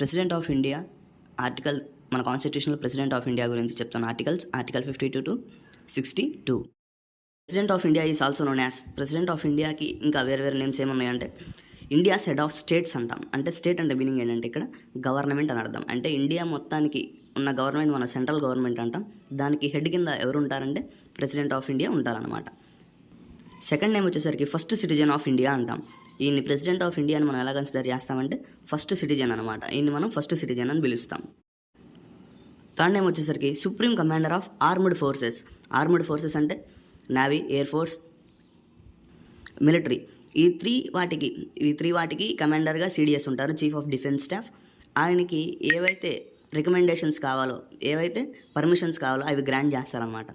President of India article మన కాన్స్టిట్యూషన్లో president of India గురించి చెప్తాను. Article 52 to 62. President of India is also known as president of ఇండియాకి ఇంకా వేరే నేమ్స్ ఏమున్నాయంటే ఇండియాస్ హెడ్ ఆఫ్ స్టేట్స్ అంటాం. అంటే స్టేట్ అంటే మీనింగ్ ఏంటంటే ఇక్కడ గవర్నమెంట్ అని అర్థం. అంటే ఇండియా మొత్తానికి ఉన్న గవర్నమెంట్ మన సెంట్రల్ గవర్నమెంట్ అంటాం. దానికి హెడ్ కింద ఎవరు ఉంటారంటే ప్రెసిడెంట్ ఆఫ్ ఇండియా ఉంటారనమాట. సెకండ్ నేమ్ వచ్చేసరికి ఫస్ట్ సిటిజన్ ఆఫ్ ఇండియా అంటాం. ఈయన్ని ప్రెసిడెంట్ ఆఫ్ ఇండియా అని మనం ఎలా కన్సిడర్ చేస్తామంటే ఫస్ట్ సిటిజన్ అనమాట. ఈయన్ని మనం ఫస్ట్ సిటిజన్ అని పిలుస్తాం. థర్డ్ నేమ్ వచ్చేసరికి supreme commander of armed forces. Armed forces అంటే నేవీ, ఎయిర్ ఫోర్స్, మిలిటరీ. ఈ త్రీ వాటికి కమాండర్గా సిడిఎస్ ఉంటారు, చీఫ్ ఆఫ్ డిఫెన్స్ స్టాఫ్. ఆయనకి ఏవైతే రికమెండేషన్స్ కావాలో, ఏవైతే పర్మిషన్స్ కావాలో అవి గ్రాంట్ చేస్తారనమాట.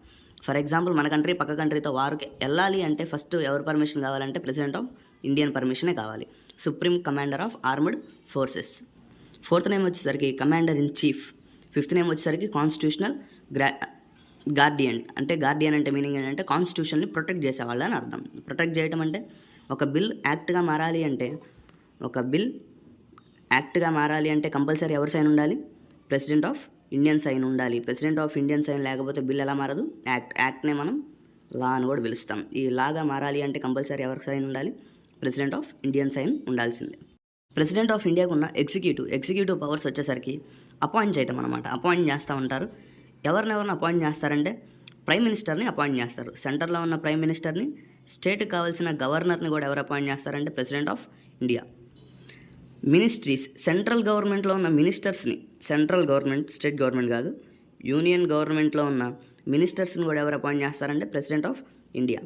ఫర్ ఎగ్జాంపుల్ మన కంట్రీ పక్క కంట్రీతో వారికి వెళ్ళాలి అంటే ఫస్ట్ ఎవరు పర్మిషన్ కావాలంటే ప్రెసిడెంట్ ఆఫ్ ఇండియన్ పర్మిషనే కావాలి. Supreme commander of armed forces. Fourth name వచ్చేసరికి commander in chief. Fifth name వచ్చేసరికి కాన్స్టిట్యూషనల్ గార్డియన్. అంటే గార్డియన్ అంటే మీనింగ్ ఏంటంటే కాన్స్టిట్యూషన్ని ప్రొటెక్ట్ చేసేవాళ్ళు అని అర్థం. ప్రొటెక్ట్ చేయటం అంటే ఒక బిల్ యాక్ట్గా మారాలి అంటే కంపల్సరీ ఎవరు సైన్ ఉండాలి? ప్రెసిడెంట్ ఆఫ్ ఇండియన్ సైన్ ఉండాలి. ప్రెసిడెంట్ ఆఫ్ ఇండియన్ సైన్ లేకపోతే బిల్ ఎలా మారదు? యాక్ట్నే మనం లా అని కూడా పిలుస్తాం. ఈ లాగా మారాలి అంటే కంపల్సరీ ఎవరికి సైన్ ఉండాలి? ప్రెసిడెంట్ ఆఫ్ ఇండియన్ సైన్ ఉండాల్సిందే. ప్రెసిడెంట్ ఆఫ్ ఇండియాకు ఉన్న ఎగ్జిక్యూటివ్ పవర్స్ వచ్చేసరికి అపాయింట్ చేయటం అనమాట. అపాయింట్ చేస్తూ ఉంటారు. ఎవరినెవరిని అపాయింట్ చేస్తారంటే ప్రైమ్ మినిస్టర్ని అపాయింట్ చేస్తారు. సెంటర్లో ఉన్న ప్రైమ్ మినిస్టర్ని, స్టేట్కి కావాల్సిన గవర్నర్ని కూడా ఎవరు అపాయింట్ చేస్తారంటే president of India. Ministries, central గవర్నమెంట్లో ఉన్న మినిస్టర్స్ని, సెంట్రల్ గవర్నమెంట్, స్టేట్ గవర్నమెంట్ కాదు, యూనియన్ గవర్నమెంట్లో ఉన్న మినిస్టర్స్ని కూడా ఎవరు అపాయింట్ చేస్తారంటే ప్రెసిడెంట్ ఆఫ్ ఇండియా.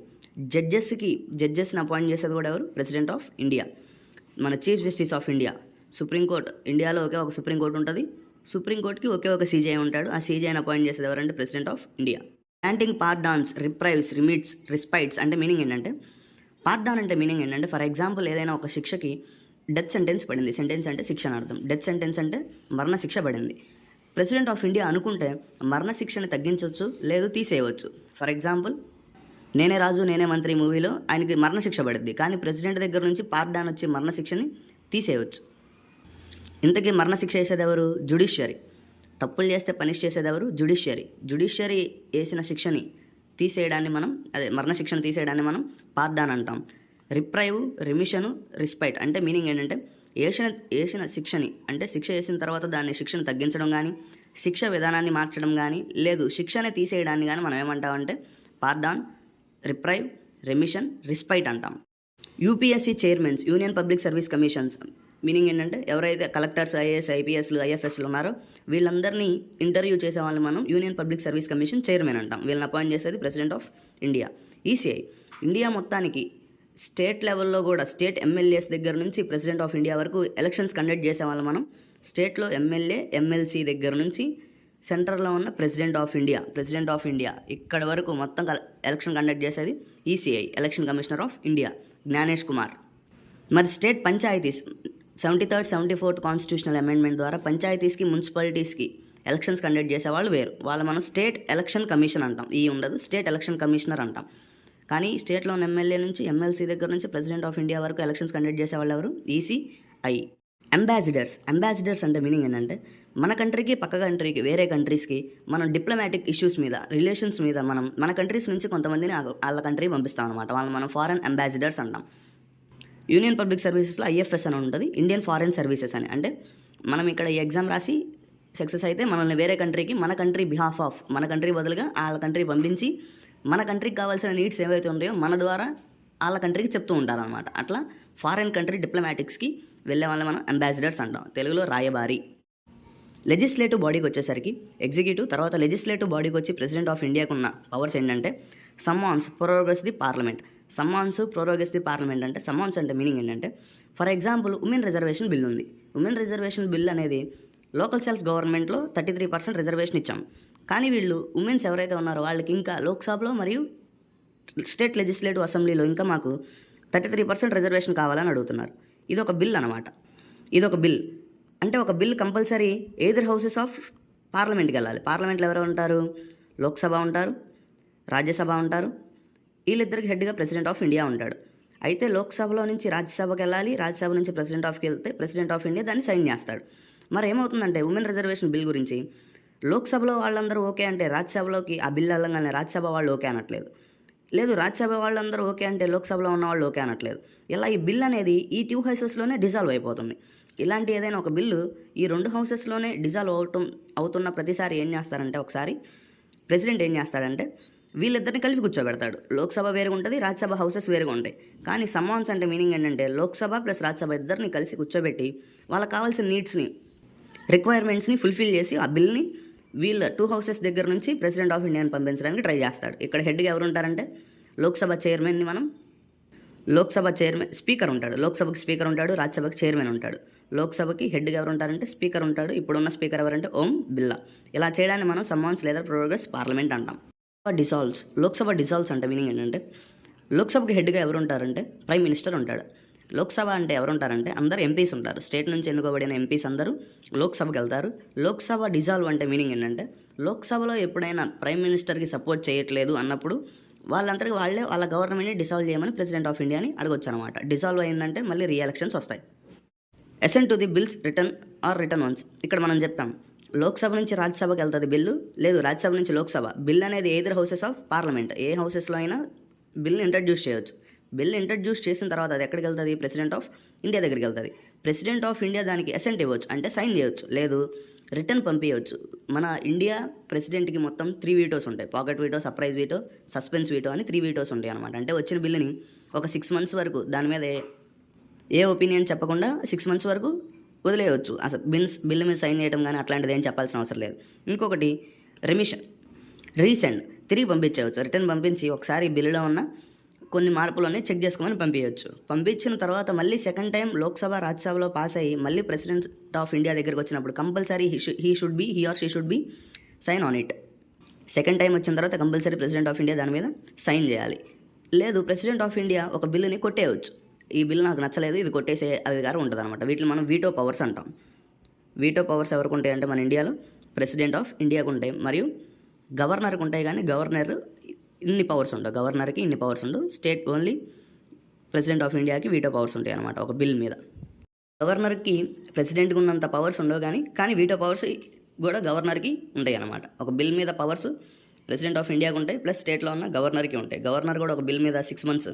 జడ్జెస్ని అపాయింట్ చేసేది కూడా ఎవరు? President of India. మన chief justice of India, supreme court, ఇండియాలో ఒకే ఒక సుప్రీంకోర్టు ఉంటుంది. సుప్రీంకోర్టుకి ఒకే ఒక సీజే ఉంటాడు. ఆ సీజేని అపాయింట్ చేసేది ఎవరంటే ప్రెసిడెంట్ ఆఫ్ ఇండియా. గ్రాంటింగ్ పార్డాన్స్, రిప్రైవ్స్, రిమిట్స్, రిస్పైట్స్ అంటే మీనింగ్ ఏంటంటే, పార్డాన్ అంటే మీనింగ్ ఏంటంటే ఫర్ ఎగ్జాంపుల్ ఏదైనా ఒక శిక్షకి డెత్ సెంటెన్స్ పడింది. సెంటెన్స్ అంటే శిక్ష అని అర్థం. డెత్ సెంటెన్స్ అంటే మరణ శిక్ష పడింది. ప్రెసిడెంట్ ఆఫ్ ఇండియా అనుకుంటే మరణ శిక్షని తగ్గించవచ్చు, లేదు తీసేయవచ్చు. ఫర్ ఎగ్జాంపుల్ నేనే రాజు నేనే మంత్రి మూవీలో ఆయనకి మరణ శిక్ష పడుద్ది, కానీ ప్రెసిడెంట్ దగ్గర నుంచి పార్డాన్ వచ్చి మరణ శిక్షని తీసేయవచ్చు. ఇంతకీ మరణ శిక్ష వేసేది ఎవరు? జుడిషియరీ. తప్పులు చేస్తే పనిష్ చేసేది ఎవరు? జుడిషియరీ వేసిన శిక్షని తీసేయడాన్ని మరణ శిక్షను తీసేయడాన్ని మనం పార్డాన్ అంటాం. రిప్రైవ్, రిమిషను, రిస్పైట్ అంటే మీనింగ్ ఏంటంటే వేసిన శిక్షని, అంటే శిక్ష వేసిన తర్వాత దాన్ని శిక్షను తగ్గించడం కానీ, శిక్ష విధానాన్ని మార్చడం కానీ, లేదు శిక్షనే తీసేయడాన్ని కానీ మనం ఏమంటామంటే పార్డాన్, రిప్రైవ్, రెమిషన్, రిస్పైట్ అంటాం. UPSC chairmans, union public service commissions meaning ఏంటంటే ఎవరైతే కలెక్టర్స్, ఐఏఎస్, ఐపీఎస్లు, ఐఎఫ్ఎస్లు ఉన్నారో వీళ్ళందరినీ ఇంటర్వ్యూ చేసే వాళ్ళని మనం union public service commission chairman అంటాం. వీళ్ళని అపాయింట్ చేసేది president of India. ECI, India మొత్తానికి స్టేట్ లెవెల్లో కూడా స్టేట్ ఎమ్మెల్యేస్ దగ్గర నుంచి ప్రెసిడెంట్ ఆఫ్ ఇండియా వరకు ఎలక్షన్స్ కండక్ట్ చేసే వాళ్ళు మనం. స్టేట్లో ఎమ్మెల్యే, ఎమ్మెల్సీ దగ్గర నుంచి సెంటర్లో ఉన్న ప్రెసిడెంట్ ఆఫ్ ఇండియా ఇక్కడ వరకు మొత్తం ఎలక్షన్ కండక్ట్ చేసేది ECI, election commissioner of India, Gyanesh Kumar. మరి state panchayats 73rd, 74th constitutional amendment ద్వారా పంచాయతీస్కి, మున్సిపాలిటీస్కి ఎలక్షన్స్ కండక్ట్ చేసేవాళ్ళు వేరు. వాళ్ళు మనం స్టేట్ ఎలక్షన్ కమిషన్ అంటాం. ఉండదు, స్టేట్ ఎలక్షన్ కమిషనర్ అంటాం. కానీ స్టేట్లో ఉన్న ఎమ్మెల్యే నుంచి, ఎమ్మెల్సీ దగ్గర నుంచి ప్రెసిడెంట్ ఆఫ్ ఇండియా వరకు ఎలక్షన్స్ కండక్ట్ చేసేవాళ్ళు ఎవరు? ఈసీఐ. అంబాసిడర్స్ అంటే మీనింగ్ ఏంటంటే మన కంట్రీకి, పక్క కంట్రీకి, వేరే కంట్రీస్కి మనం డిప్లొమాటిక్ ఇష్యూస్ మీద, రిలేషన్స్ మీద మనం మన కంట్రీస్ నుంచి కొంతమందిని వాళ్ళ కంట్రీ పంపిస్తాం అనమాట. వాళ్ళని మనం ఫారెన్ అంబాసిడర్స్ అంటాం. యూనియన్ పబ్లిక్ సర్వీసెస్లో ఐఎఫ్ఎస్ అని ఉంటుంది, ఇండియన్ ఫారెన్ సర్వీసెస్ అని. అంటే మనం ఇక్కడ ఈ ఎగ్జామ్ రాసి సక్సెస్ అయితే మనల్ని వేరే కంట్రీకి, మన కంట్రీ బిహాఫ్ ఆఫ్, మన కంట్రీ బదులుగా వాళ్ళ కంట్రీ పంపించి మన కంట్రీకి కావాల్సిన నీడ్స్ ఏవైతే ఉంటాయో మన ద్వారా వాళ్ళ కంట్రీకి చెప్తూ ఉంటారనమాట. అట్లా ఫారెన్ కంట్రీ డిప్లొమాటిక్స్కి వెళ్ళే వాళ్ళని మనం అంబాసిడర్స్ అంటాం, తెలుగులో రాయబారి. లెజిస్లేటివ్ బాడీకి వచ్చేసరికి ఎగ్జిక్యూటివ్, తర్వాత లెజిస్లేటివ్ బాడీకి వచ్చి ప్రెసిడెంట్ ఆఫ్ ఇండియాకు ఉన్న పవర్స్ ఏంటంటే సమ్మాన్స్, ప్రొరోగస్ ది పార్లమెంట్. ప్రొరోగస్ ది పార్లమెంట్ అంటే సమ్మాన్స్ అంటే మీనింగ్ ఏంటంటే for example women reservation bill ఉంది. ఉమెన్ రిజర్వేషన్ బిల్ అనేది లోకల్ సెల్ఫ్ గవర్నమెంట్లో 33% రిజర్వేషన్ ఇచ్చాం. కానీ వీళ్ళు ఉమెన్స్ ఎవరైతే ఉన్నారో వాళ్ళకి ఇంకా లోక్సభలో మరియు స్టేట్ లెజిస్లేటివ్ అసెంబ్లీలో ఇంకా మాకు 33% రిజర్వేషన్ కావాలని అడుగుతున్నారు. ఇదొక బిల్ అనమాట. ఇదొక బిల్ అంటే ఒక bill compulsory either houses of పార్లమెంట్కి వెళ్ళాలి. పార్లమెంట్లో ఎవరు ఉంటారు? లోక్సభ ఉంటారు, రాజ్యసభ ఉంటారు. వీళ్ళిద్దరికి హెడ్గా ప్రెసిడెంట్ ఆఫ్ ఇండియా ఉంటాడు. అయితే లోక్సభలో నుంచి రాజ్యసభకి వెళ్ళాలి, రాజ్యసభ నుంచి ప్రెసిడెంట్ ఆఫ్కి వెళ్తే ప్రెసిడెంట్ ఆఫ్ ఇండియా దాన్ని సైన్ చేస్తాడు. మరి ఏమవుతుందంటే ఉమెన్ రిజర్వేషన్ బిల్ గురించి లోక్సభలో వాళ్ళందరూ ఓకే అంటే రాజ్యసభలోకి ఆ బిల్ వెళ్ళంగానే రాజ్యసభ వాళ్ళు ఓకే అనట్లేదు, లేదు రాజ్యసభ వాళ్ళందరూ ఓకే అంటే లోక్సభలో ఉన్న వాళ్ళు ఓకే అనట్లేదు. ఇలా ఈ బిల్ అనేది ఈ 2 హౌసెస్లోనే డిజాల్వ్ అయిపోతుంది. ఇలాంటి ఏదైనా ఒక బిల్లు ఈ 2 హౌసెస్లోనే డిజాల్వ్ అవుతున్న ప్రతిసారి ఏం చేస్తారంటే ఒకసారి ప్రెసిడెంట్ ఏం చేస్తాడంటే వీళ్ళిద్దరిని కలిపి కూర్చోబెడతాడు. లోక్సభ వేరుగా ఉంటుంది, రాజ్యసభ హౌసెస్ వేరుగా ఉంటాయి. కానీ సమ్మాన్స్ అంటే మీనింగ్ ఏంటంటే లోక్సభ ప్లస్ రాజ్యసభ ఇద్దరిని కలిసి కూర్చోబెట్టి వాళ్ళకి కావాల్సిన నీడ్స్ని రిక్వైర్మెంట్స్ని ఫుల్ఫిల్ చేసి ఆ బిల్ని వీళ్ళ 2 హౌసెస్ దగ్గర నుంచి ప్రెసిడెంట్ ఆఫ్ ఇండియాని పంపించడానికి ట్రై చేస్తాడు. ఇక్కడ హెడ్గా ఎవరు ఉంటారంటే లోక్సభ చైర్మన్ని లోక్సభ చైర్మన్ స్పీకర్ ఉంటాడు, లోక్సభకి స్పీకర్ ఉంటాడు, రాజ్యసభకి చైర్మన్ ఉంటాడు. లోక్సభకి హెడ్గా ఎవరు ఉంటారంటే స్పీకర్ ఉంటాడు. ఇప్పుడున్న స్పీకర్ ఎవరంటే ఓం బిర్లా. ఇలా చేయడాన్ని మనం సమ్మాన్స్ లేదా ప్రోగ్రెస్ పార్లమెంట్ అంటాం. లోక్సభ డిసాల్వ్స్ అంటే మీనింగ్ ఏంటంటే లోక్సభకి హెడ్గా ఎవరు ఉంటారంటే ప్రైమ్ మినిస్టర్ ఉంటాడు. లోక్సభ అంటే ఎవరు ఉంటారంటే అందరు ఎంపీస్ ఉంటారు. స్టేట్ నుంచి ఎన్నుకోబడిన ఎంపీస్ అందరూ లోక్సభకి వెళ్తారు. లోక్సభ డిజాల్వ్ అంటే మీనింగ్ ఏంటంటే లోక్సభలో ఎప్పుడైనా ప్రైమ్ మినిస్టర్కి సపోర్ట్ చేయట్లేదు అన్నప్పుడు వాళ్ళంతటికి వాళ్ళే వాళ్ళ గవర్నమెంట్ని డిసాల్వ్ చేయమని ప్రెసిడెంట్ ఆఫ్ ఇండియాని అడగొచ్చు అనమాట. డిసాల్వ్ అయిందంటే మళ్ళీ రీఎలక్షన్స్ వస్తాయి. Assent to the bills return once. ఇక్కడ మనం చెప్పాం లోక్సభ నుంచి రాజ్యసభకి వెళ్తుంది బిల్లు, లేదు రాజ్యసభ నుంచి లోక్సభ. బిల్ అనేది ఎయిదర్ హౌసెస్ ఆఫ్ పార్లమెంట్, ఏ హౌసెస్లో అయినా బిల్ని ఇంట్రడ్యూస్ చేయొచ్చు. బిల్ ఇంట్రడ్యూస్ చేసిన తర్వాత అది ఎక్కడికి వెళ్తుంది? ప్రెసిడెంట్ ఆఫ్ ఇండియా దగ్గరికి వెళ్తుంది. ప్రెసిడెంట్ ఆఫ్ ఇండియా దానికి అసెంట్ ఇవ్వచ్చు, అంటే సైన్ చేయవచ్చు, లేదు రిటర్న్ పంపించవచ్చు. మన ఇండియా ప్రెసిడెంట్కి మొత్తం 3 వీటోస్ ఉంటాయి. Pocket veto, surprise veto, suspense veto అని 3 వీటోస్ ఉంటాయి అనమాట. అంటే వచ్చిన బిల్లుని ఒక 6 months వరకు దాని మీద ఏ ఒపీనియన్ చెప్పకుండా 6 months వరకు వదిలేయవచ్చు. అసలు బిల్లు మీద సైన్ చేయడం కానీ అట్లాంటిది ఏం చెప్పాల్సిన అవసరం లేదు. ఇంకొకటి రీసెండ్ తిరిగి పంపించవచ్చు. రిటర్న్ పంపించి ఒకసారి బిల్లులో ఉన్న కొన్ని మార్పులన్నీ చెక్ చేసుకోమని పంపించవచ్చు. పంపించిన తర్వాత మళ్ళీ సెకండ్ టైం లోక్సభ రాజ్యసభలో పాస్ అయ్యి మళ్ళీ ప్రెసిడెంట్ ఆఫ్ ఇండియా దగ్గరికి వచ్చినప్పుడు compulsory he or she should be sign on it. Second time వచ్చిన తర్వాత కంపల్సరీ ప్రెసిడెంట్ ఆఫ్ ఇండియా దాని మీద సైన్ చేయాలి. లేదు ప్రెసిడెంట్ ఆఫ్ ఇండియా ఒక బిల్లుని కొట్టేయవచ్చు. ఈ బిల్లు నాకు నచ్చలేదు, ఇది కొట్టేసే అధికారం ఉంటుంది అనమాట. వీటిని మనం వీటో పవర్స్ అంటాం. వీటో పవర్స్ ఎవరికి ఉంటాయి అంటే మన ఇండియాలో ప్రెసిడెంట్ ఆఫ్ ఇండియాకు ఉంటాయి, మరియు గవర్నర్కి ఉంటాయి. కానీ గవర్నర్ ఇన్ని పవర్స్ ఉండవు, గవర్నర్కి ఇన్ని పవర్స్ ఉండవు. స్టేట్ ఓన్లీ ప్రెసిడెంట్ ఆఫ్ ఇండియాకి వీటో పవర్స్ ఉంటాయి అనమాట ఒక బిల్ మీద. గవర్నర్కి ప్రెసిడెంట్కి ఉన్నంత పవర్స్ ఉండవు, కానీ వీటో పవర్స్ కూడా గవర్నర్కి ఉంటాయి అనమాట. ఒక బిల్ మీద పవర్స్ ప్రెసిడెంట్ ఆఫ్ ఇండియాకి ఉంటాయి, ప్లస్ స్టేట్లో ఉన్న గవర్నర్కి ఉంటాయి. గవర్నర్ కూడా ఒక బిల్ మీద 6 months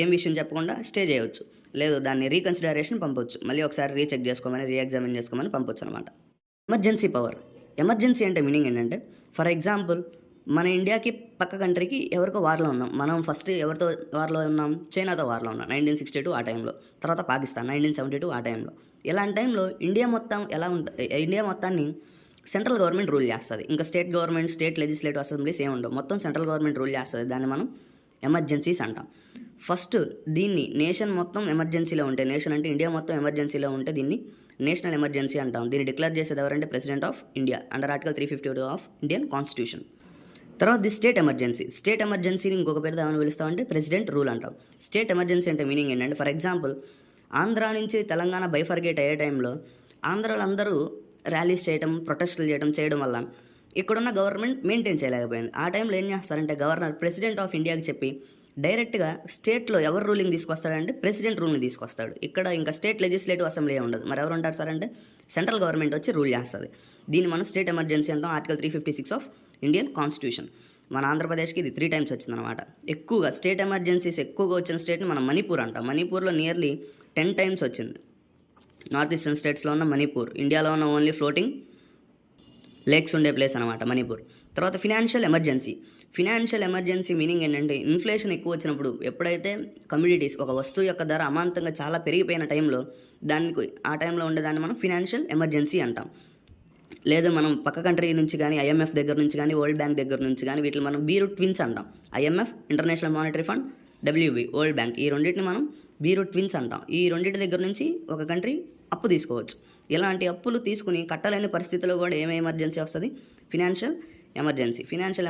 ఏం విషయం చెప్పకుండా స్టే చేయవచ్చు, లేదు దాన్ని రీకన్సిడరేషన్ పంపవచ్చు, మళ్ళీ ఒకసారి రీచెక్ చేసుకోమని రీఎగ్జామిన్ చేసుకోమని పంపవచ్చు అనమాట. Emergency power. ఎమర్జెన్సీ అంటే మీనింగ్ ఏంటంటే ఫర్ ఎగ్జాంపుల్ మన ఇండియాకి పక్క కంట్రీకి ఎవరికో వార్లో ఉన్నాం. మనం ఫస్ట్ ఎవరితో వార్లో ఉన్నాం? చైనాతో వార్లో ఉన్నాం 1962 ఆ టైంలో. తర్వాత పాకిస్తాన్ 1972 ఆ టైంలో. ఇలాంటి టైంలో ఇండియా మొత్తాన్ని సెంట్రల్ గవర్నమెంట్ రూల్ చేస్తుంది. ఇంకా state government, state legislative assemblies ఏమి ఉండవు, మొత్తం సెంట్రల్ గవర్నమెంట్ రూల్ చేస్తుంది. దాన్ని మనం ఎమర్జెన్సీస్ అంటాం. ఫస్ట్ దీన్ని నేషన్ మొత్తం ఎమర్జెన్సీలో ఉంటే, నేషన్ అంటే ఇండియా మొత్తం ఎమర్జెన్సీలో ఉంటే దీన్ని నేషనల్ ఎమర్జెన్సీ అంటాం. దీన్ని డిక్లేర్ చేసేది ఎవరంటే president of India under article 352 of Indian constitution. తర్వాత ది స్టేట్ ఎమర్జెన్సీని ఇంకొక పేరు ఏమని పిలుస్తామంటే ప్రెసిడెంట్ రూల్ అంటాం. స్టేట్ ఎమర్జెన్సీ అంటే మీనింగ్ ఏంటంటే ఫర్ ఎగ్జాంపుల్ ఆంధ్ర నుంచి తెలంగాణ బైఫర్గేట్ అయ్యే టైంలో ఆంధ్రాలందరూ ర్యాలీస్ చేయడం, ప్రొటెస్టులు చేయడం వల్ల ఇక్కడున్న గవర్నమెంట్ మెయింటైన్ చేయలేకపోయింది. ఆ టైంలో ఏం చేస్తారంటే గవర్నర్ ప్రెసిడెంట్ ఆఫ్ ఇండియాకి చెప్పి డైరెక్ట్గా స్టేట్లో ఎవరు రూలింగ్ తీసుకొస్తాడంటే ప్రెసిడెంట్ రూల్ని తీసుకొస్తాడు. ఇక్కడ ఇంకా స్టేట్ లెజిస్లేటివ్ అసెంబ్లీ ఉండదు. మరి ఎవరు ఉంటారు సార్ అంటే సెంట్రల్ గవర్నమెంట్ వచ్చి రూల్ చేస్తుంది. దీన్ని మనం స్టేట్ ఎమర్జెన్సీ అంటాం. Article 356 of Indian constitution. మన ఆంధ్రప్రదేశ్కి ఇది 3 times వచ్చిందనమాట. ఎక్కువగా స్టేట్ ఎమర్జెన్సీస్ ఎక్కువగా వచ్చిన స్టేట్ని మనం మణిపూర్ అంటాం. మణిపూర్లో నియర్లీ 10 times వచ్చింది. నార్త్ ఈస్టర్న్ స్టేట్స్లో ఉన్న మణిపూర్, ఇండియాలో ఉన్న ఓన్లీ ఫ్లోటింగ్ లేక్స్ ఉండే ప్లేస్ అనమాట మణిపూర్. తర్వాత ఫినాన్షియల్ ఎమర్జెన్సీ మీనింగ్ ఏంటంటే ఇన్ఫ్లేషన్ ఎక్కువ వచ్చినప్పుడు, ఎప్పుడైతే కమ్యూడిటీస్ ఒక వస్తువు యొక్క ధర అమాంతంగా చాలా పెరిగిపోయిన టైంలో ఆ టైంలో ఉండేదాన్ని మనం ఫినాన్షియల్ ఎమర్జెన్సీ అంటాం. లేదు మనం పక్క కంట్రీ నుంచి కానీ IMF దగ్గర నుంచి కానీ వరల్డ్ బ్యాంక్ దగ్గర నుంచి కానీ వీటిని మనం బీ-రూట్ ట్విన్స్ అంటాం. IMF international monetary fund, WB world bank, ఈ రెండింటిని మనం బీ-రూట్ ట్విన్స్ అంటాం. ఈ రెండింటి దగ్గర నుంచి ఒక కంట్రీ అప్పు తీసుకోవచ్చు. ఇలాంటి అప్పులు తీసుకుని కట్టలేని పరిస్థితిలో కూడా ఏమే ఎమర్జెన్సీ వస్తుంది? ఫినాన్షియల్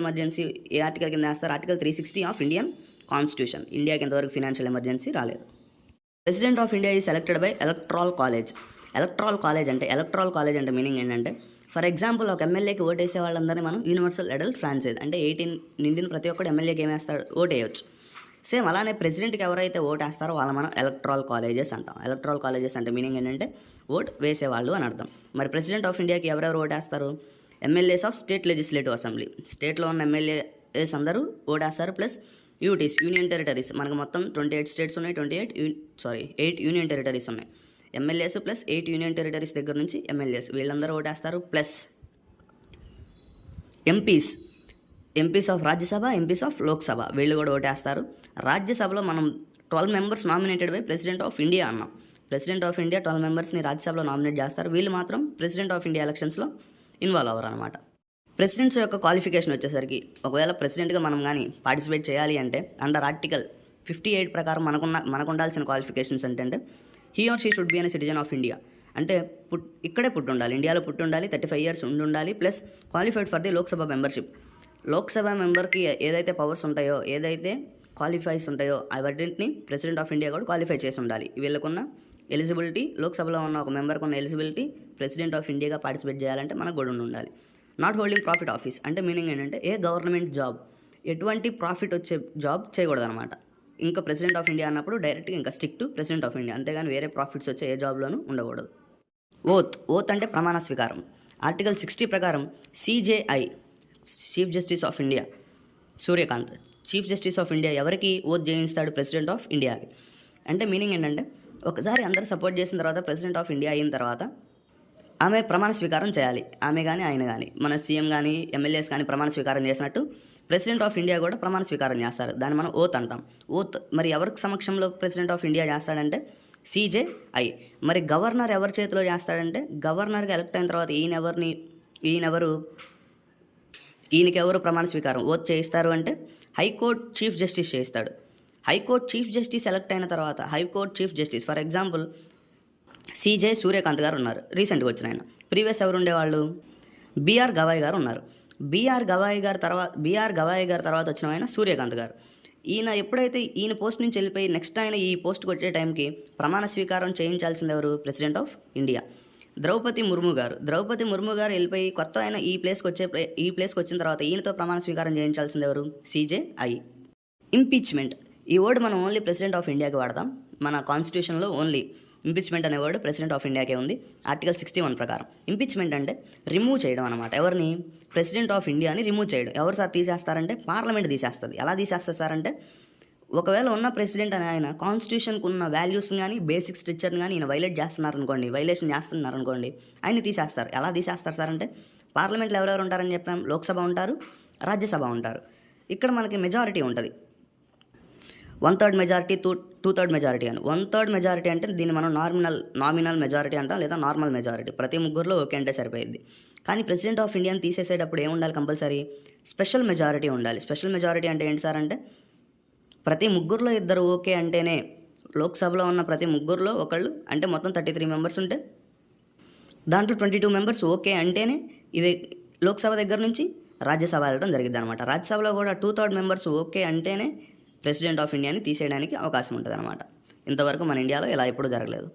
ఎమర్జెన్సీ ఏ ఆర్టికల్ కింద వేస్తారు? Article 360 of Indian constitution. ఇండియాకి ఇంతవరకు ఫినాన్షియల్ ఎమర్జెన్సీ రాలేదు. President of India is selected by electoral college అంటే మీనింగ్ ఏంటంటే ఫర్ ఎగ్జాంపుల్ ఒక ఎమ్మెల్యేకి ఓటేసే వాళ్ళందరినీ మనం యూనివర్సల్ అడల్ట్ ఫ్రాంచైజ్ అంటే 18 నిండిన ప్రతి ఒక్కటి ఎమ్మెల్యేకి ఏమేస్తాడు? ఓటేయచ్చు. సేమ్ అలానే ప్రెసిడెంట్కి ఎవరైతే ఓటేస్తారో వాళ్ళ మనం ఎలక్ట్రల్ కాలేజెస్ అంటాం. ఎలక్ట్రల్ కాలేజెస్ అంటే మీనింగ్ ఏంటంటే ఓట్ వేసేవాళ్ళు అని అర్థం. మరి ప్రెసిడెంట్ ఆఫ్ ఇండియాకి ఎవరెవరు ఓటేస్తారు? MLAs of state legislative assembly, స్టేట్లో ఉన్న ఎమ్మెల్యేస్ అందరూ ఓటేస్తారు. ప్లస్ యూటీస్, యూనియన్ టెరిటరీస్, మనకు మొత్తం 28 స్టేట్స్ ఉన్నాయి, 8 యూనియన్ టెరిటరీస్ ఉన్నాయి. ఎమ్మెల్యేస్ ప్లస్ 8 యూనియన్ టెరిటరీస్ దగ్గర నుంచి ఎమ్మెల్యేస్ వీళ్ళందరూ ఓటేస్తారు. Plus MPs of Rajya Sabha, MPs of Lok Sabha వీళ్ళు కూడా ఓటేస్తారు. రాజ్యసభలో మనం 12 members nominated by president of India అన్నాం. ప్రెసిడెంట్ ఆఫ్ ఇండియా 12 మెంబర్స్ని రాజ్యసభలో నామినేట్ చేస్తారు. వీళ్ళు మాత్రం ప్రెసిడెంట్ ఆఫ్ ఇండియా ఎలక్షన్స్లో ఇన్వాల్వ్ అవ్వరు అనమాట. ప్రెసిడెంట్స్ యొక్క క్వాలిఫికేషన్ వచ్చేసరికి ఒకవేళ ప్రెసిడెంట్గా మనం కానీ పార్టిసిపేట్ చేయాలి అంటే అండర్ ఆర్టికల్ 58 ప్రకారం మనకు ఉండాల్సిన క్వాలిఫికేషన్స్ ఏంటంటే he or she should be an citizen of India, అంటే ఇక్కడే పుట్టి ఉండాలి, ఇండియాలో పుట్టి ఉండాలి, 35 ఇయర్స్ ఉండి ఉండాలి. Plus qualified for the Lok Sabha membership. Lok Sabha మెంబర్కి ఏదైతే పవర్స్ ఉంటాయో, ఏదైతే క్వాలిఫైస్ ఉంటాయో అవన్నింటిని ప్రెసిడెంట్ ఆఫ్ ఇండియా కూడా క్వాలిఫై చేసి ఉండాలి. వీళ్ళకున్న ఎలిజిబిలిటీ, లోక్సభలో ఉన్న ఒక మెంబర్కి ఉన్న ఎలిజిబిలిటీ ప్రెసిడెంట్ ఆఫ్ ఇండియాగా పార్టిసిపేట్ చేయాలంటే మనకు కూడా ఉండాలి. నాట్ హోల్డింగ్ ప్రాఫిట్ ఆఫీస్ అంటే మీనింగ్ ఏంటంటే ఏ గవర్నమెంట్ జాబ్, ఎటువంటి ప్రాఫిట్ వచ్చే జాబ్ చేయకూడదు అనమాట. ఇంకా ప్రెసిడెంట్ ఆఫ్ ఇండియా అన్నప్పుడు డైరెక్ట్గా ఇంకా stick to president of India, అంతేగాని వేరే ప్రాఫిట్స్ వచ్చే ఏ జాబ్లోనూ ఉండకూడదు. ఓత్ అంటే ప్రమాణ స్వీకారం. ఆర్టికల్ 60 ప్రకారం CJI, chief justice of India Suryakant, chief justice of India ఎవరికి ఓత్ చేయిస్తాడు? ప్రెసిడెంట్ ఆఫ్ ఇండియాకి. అంటే మీనింగ్ ఏంటంటే ఒకసారి అందరు సపోర్ట్ చేసిన తర్వాత ప్రెసిడెంట్ ఆఫ్ ఇండియా అయిన తర్వాత ఆమె ప్రమాణ స్వీకారం చేయాలి. ఆమె కానీ ఆయన కానీ, మన సీఎం కానీ ఎమ్మెల్యేస్ కానీ ప్రమాణ స్వీకారం చేసినట్టు ప్రెసిడెంట్ ఆఫ్ ఇండియా కూడా ప్రమాణ స్వీకారం చేస్తారు. దాన్ని మనం ఓత్ అంటాం. ఓత్ మరి ఎవరికి సమక్షంలో ప్రెసిడెంట్ ఆఫ్ ఇండియా చేస్తాడంటే CJI. మరి గవర్నర్ ఎవరి చేతిలో చేస్తాడంటే గవర్నర్గా ఎలక్ట్ అయిన తర్వాత ఈయనకెవరు ప్రమాణ స్వీకారం ఓత్ చేయిస్తారు అంటే హైకోర్టు చీఫ్ జస్టిస్ చేయిస్తాడు. హైకోర్టు చీఫ్ జస్టిస్ ఎలక్ట్ అయిన తర్వాత high court chief justice, for example CJ Suryakant గారు ఉన్నారు, రీసెంట్గా వచ్చిన ఆయన. ప్రీవియస్ ఎవరు ఉండేవాళ్ళు? BR గవాయ్ గారు ఉన్నారు. BR గవాయ్ గారు తర్వాత వచ్చిన ఆయన సూర్యకాంత్ గారు. ఈయన ఎప్పుడైతే ఈయన పోస్ట్ నుంచి వెళ్ళిపోయి నెక్స్ట్ ఆయన ఈ పోస్ట్కి వచ్చే టైంకి ప్రమాణ స్వీకారం చేయించాల్సింది ఎవరు? President of India. Droupadi Murmu గారు వెళ్ళిపోయి కొత్త ఆయన ఈ ప్లేస్కి వచ్చిన తర్వాత ఈయనతో ప్రమాణ స్వీకారం చేయించాల్సింది ఎవరు? CJI. ఇంపీచ్మెంట్, ఈ వర్డ్ మనం ఓన్లీ ప్రెసిడెంట్ ఆఫ్ ఇండియాకి వాడతాం. మన కాన్స్టిట్యూషన్లో ఓన్లీ ఇంపీచ్మెంట్ అనే వర్డ్ ప్రెసిడెంట్ ఆఫ్ ఇండియాకే ఉంది. ఆర్టికల్ 61 ప్రకారం ఇంపీచ్మెంట్ అంటే రిమూవ్ చేయడం అనమాట. ఎవరిని? ప్రెసిడెంట్ ఆఫ్ ఇండియాని రిమూవ్ చేయడం. ఎవరు సార్ తీసేస్తారంటే పార్లమెంట్ తీసేస్తుంది. ఎలా తీసేస్తారు సార్ అంటే ఒకవేళ ఉన్న ప్రెసిడెంట్ అని ఆయన కాన్స్టిట్యూషన్కి ఉన్న వాల్యూస్ని కానీ బేసిక్ స్ట్రక్చర్ని కానీ ఈయన వైలేషన్ చేస్తున్నారనుకోండి ఆయన్ని తీసేస్తారు. ఎలా తీసేస్తారు సార్ అంటే పార్లమెంట్లో ఎవరెవరు ఉంటారని చెప్పాం? లోక్సభ ఉంటారు, రాజ్యసభ ఉంటారు. ఇక్కడ మనకి మెజారిటీ ఉంటుంది, 1/3 మెజారిటీ, 2/3 మెజారిటీ అని. 1/3 మెజారిటీ అంటే దీన్ని మనం నామినల్ మెజారిటీ అంటాం, లేదా నార్మల్ మెజారిటీ. ప్రతి ముగ్గురులో ఓకే అంటే సరిపోయింది. కానీ ప్రెసిడెంట్ ఆఫ్ ఇండియాని తీసేసేటప్పుడు ఏముండాలి? కంపల్సరీ స్పెషల్ మెజారిటీ ఉండాలి. స్పెషల్ మెజారిటీ అంటే ఏంటి సార్ అంటే ప్రతి ముగ్గురులో 2 ఓకే అంటేనే, లోక్సభలో ఉన్న ప్రతి ముగ్గురులో ఒకళ్ళు, అంటే మొత్తం 33 మెంబర్స్ ఉంటే దాంట్లో 22 మెంబర్స్ ఓకే అంటేనే ఇది లోక్సభ దగ్గర నుంచి రాజ్యసభ వెళ్ళడం జరిగింది అనమాట. రాజ్యసభలో కూడా 2/3 మెంబర్స్ ఓకే అంటేనే ప్రెసిడెంట్ ఆఫ్ ఇండియాని తీసేయడానికి అవకాశం ఉంటుంది అనమాట. ఇంతవరకు మన ఇండియాలో ఇలా ఎప్పుడూ జరగలేదు.